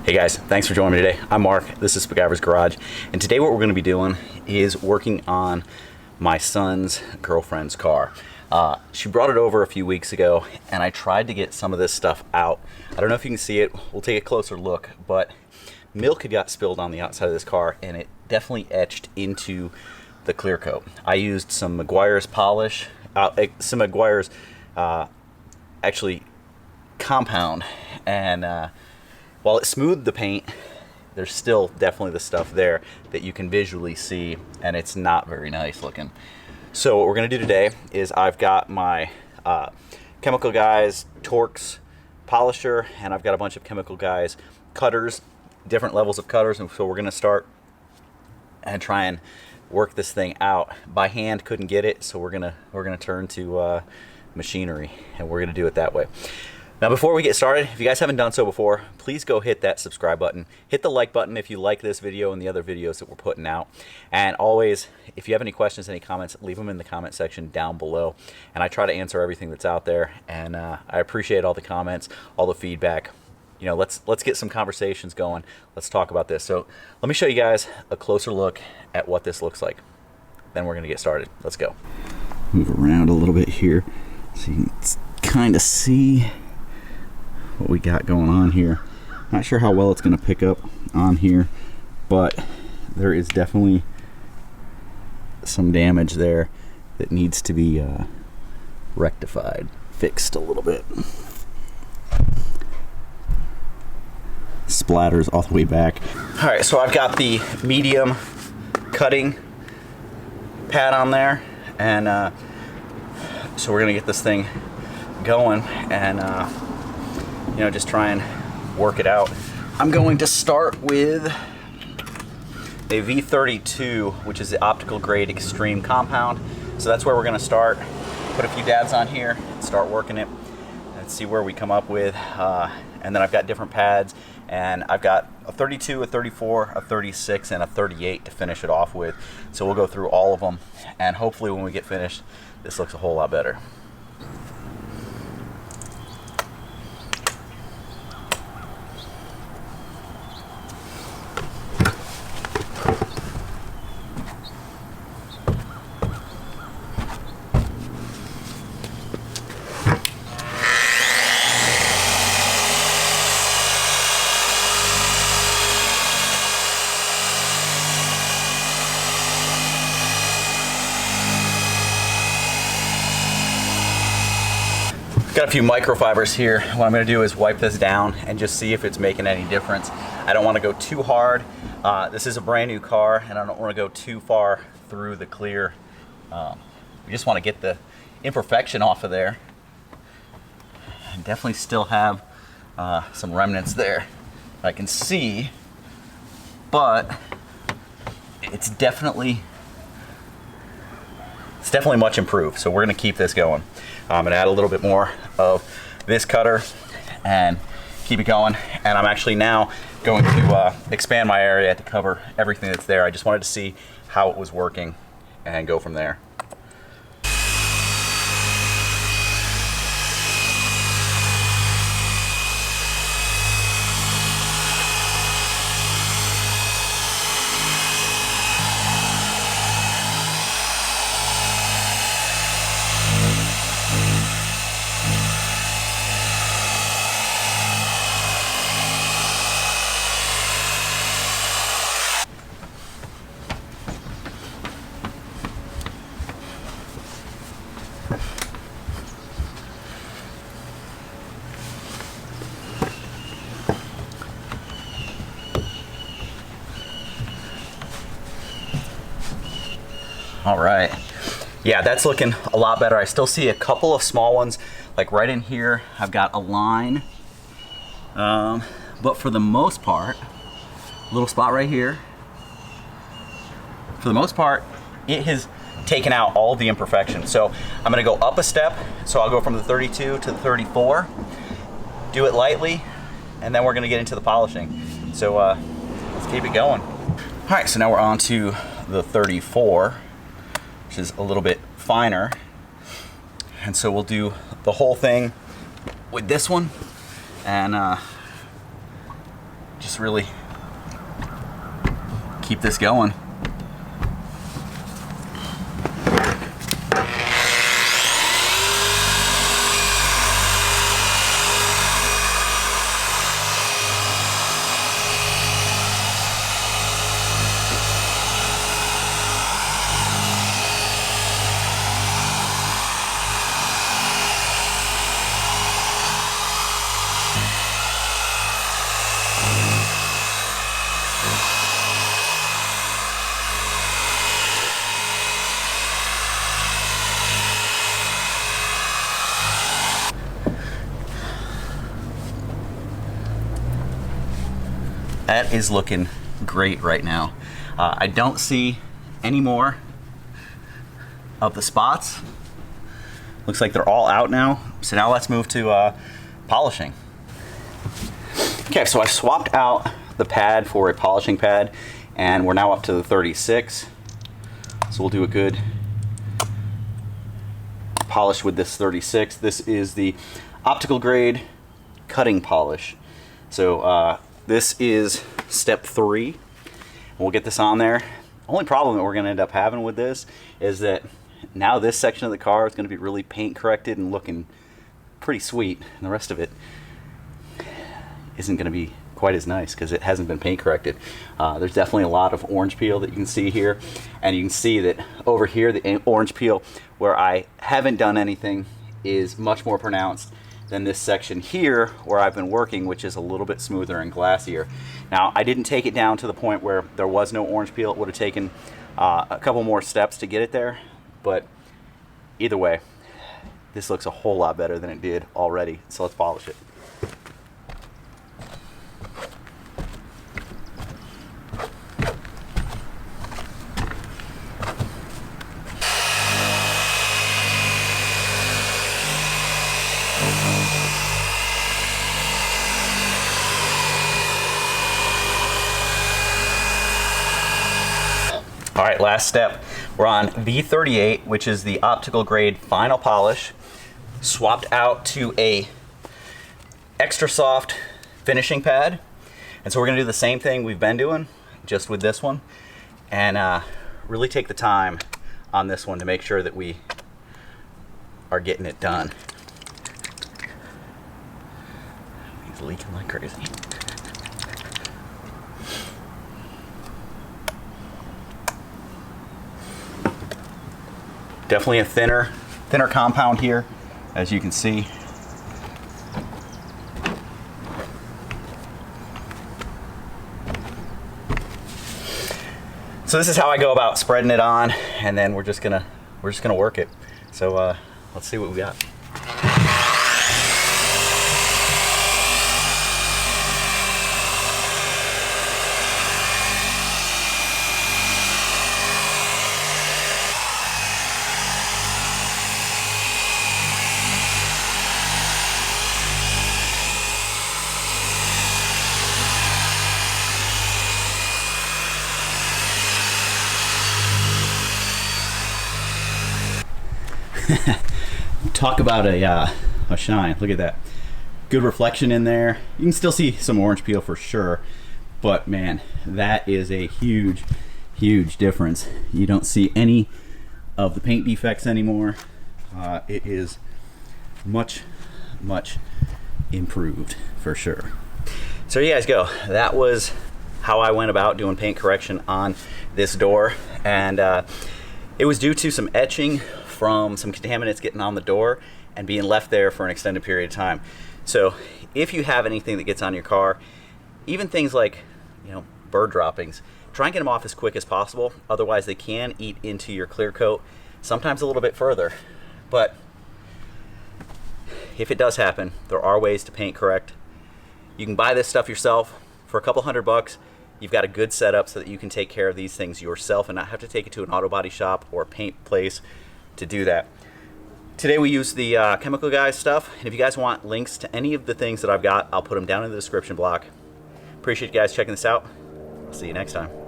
Hey guys, thanks for joining me today. I'm Mark, this is Spiguyver's Garage, and today what we're going to be doing is working on my son's girlfriend's car. She brought it over a few weeks ago, and I tried to get some of this stuff out. I don't know if you can see it, we'll take a closer look, but milk had got spilled on the outside of this car, and it definitely etched into the clear coat. I used some Meguiar's polish, some Meguiar's actually compound, and while it smoothed the paint, there's still definitely the stuff there that you can visually see, and it's not very nice looking. So what we're gonna do today is I've got my Chemical Guys Torx polisher, and I've got a bunch of Chemical Guys cutters, different levels of cutters, and so we're gonna start and try and work this thing out. By hand, couldn't get it, so we're gonna turn to machinery, and we're gonna do it that way. Now before we get started, if you guys haven't done so before, please go hit that subscribe button. Hit the like button if you like this video and the other videos that we're putting out. And always, if you have any questions, any comments, leave them in the comment section down below. And I try to answer everything that's out there. And I appreciate all the comments, all the feedback. You know, let's get some conversations going. Let's talk about this. So let me show you guys a closer look at what this looks like. Then we're gonna get started. Let's go. Move around a little bit here so you can kind of see what we got going on here. Not sure how well it's going to pick up on here, but there is definitely some damage there that needs to be rectified, fixed a little bit. Splatters all the way back. All right, so I've got the medium cutting pad on there, and so we're gonna get this thing going and you know, just try and work it out. I'm going to start with a V32, which is the optical grade extreme compound. So that's where we're gonna start. Put a few dabs on here, start working it, and see where we come up with. And then I've got different pads, and I've got a 32, a 34, a 36, and a 38 to finish it off with. So we'll go through all of them, and hopefully when we get finished, this looks a whole lot better. Got a few microfibers here. What I'm gonna do is wipe this down and just see if it's making any difference. I don't wanna go too hard. This is a brand new car, and I don't wanna go too far through the clear. We just wanna get the imperfection off of there. I definitely still have some remnants there I can see, but it's definitely much improved. So we're gonna keep this going. I'm gonna add a little bit more of this cutter and keep it going. And I'm actually now going to expand my area to cover everything that's there. I just wanted to see how it was working and go from there. All right, yeah, that's looking a lot better. I still see a couple of small ones, like right in here, I've got a line. But for the most part, a little spot right here, for the most part, it has taken out all of the imperfections. So I'm gonna go up a step. So I'll go from the 32 to the 34, do it lightly, and then we're gonna get into the polishing. So let's keep it going. All right, so now we're on to the 34. Which is a little bit finer. And so we'll do the whole thing with this one and just just really keep this going. That is looking great right now. I don't see any more of the spots. Looks like they're all out now. So now let's move to polishing. Okay, so I swapped out the pad for a polishing pad, and we're now up to the 36. So we'll do a good polish with this 36. This is the optical grade cutting polish. So this is step 3. We'll get this on there. Only problem that we're going to end up having with this is that now this section of the car is going to be really paint corrected and looking pretty sweet, and the rest of it isn't going to be quite as nice because it hasn't been paint corrected. There's definitely a lot of orange peel that you can see here, and you can see that over here the orange peel where I haven't done anything is much more pronounced than this section here where I've been working, which is a little bit smoother and glassier. Now, I didn't take it down to the point where there was no orange peel. It would have taken a couple more steps to get it there, but either way, this looks a whole lot better than it did already. So let's polish it. All right, last step. We're on V38, which is the optical grade final polish, swapped out to a extra soft finishing pad. And so we're gonna do the same thing we've been doing, just with this one, and really take the time on this one to make sure that we are getting it done. He's leaking like crazy. Definitely a thinner compound here, as you can see. So this is how I go about spreading it on, and then we're just gonna work it. So let's see what we got. Talk about a shine. Look at that. Good reflection in there. You can still see some orange peel for sure, but man, that is a huge difference. You don't see any of the paint defects anymore. It is much improved for sure. So you guys go. That was how I went about doing paint correction on this door, and it was due to some etching from some contaminants getting on the door and being left there for an extended period of time. So if you have anything that gets on your car, even things like, you know, bird droppings, try and get them off as quick as possible. Otherwise they can eat into your clear coat, sometimes a little bit further. But if it does happen, there are ways to paint correct. You can buy this stuff yourself for a couple $100. You've got a good setup so that you can take care of these things yourself and not have to take it to an auto body shop or a paint place to do that. Today we use the Chemical Guys stuff, and if you guys want links to any of the things that I've got, I'll put them down in the description block. Appreciate you guys checking this out. I'll see you next time.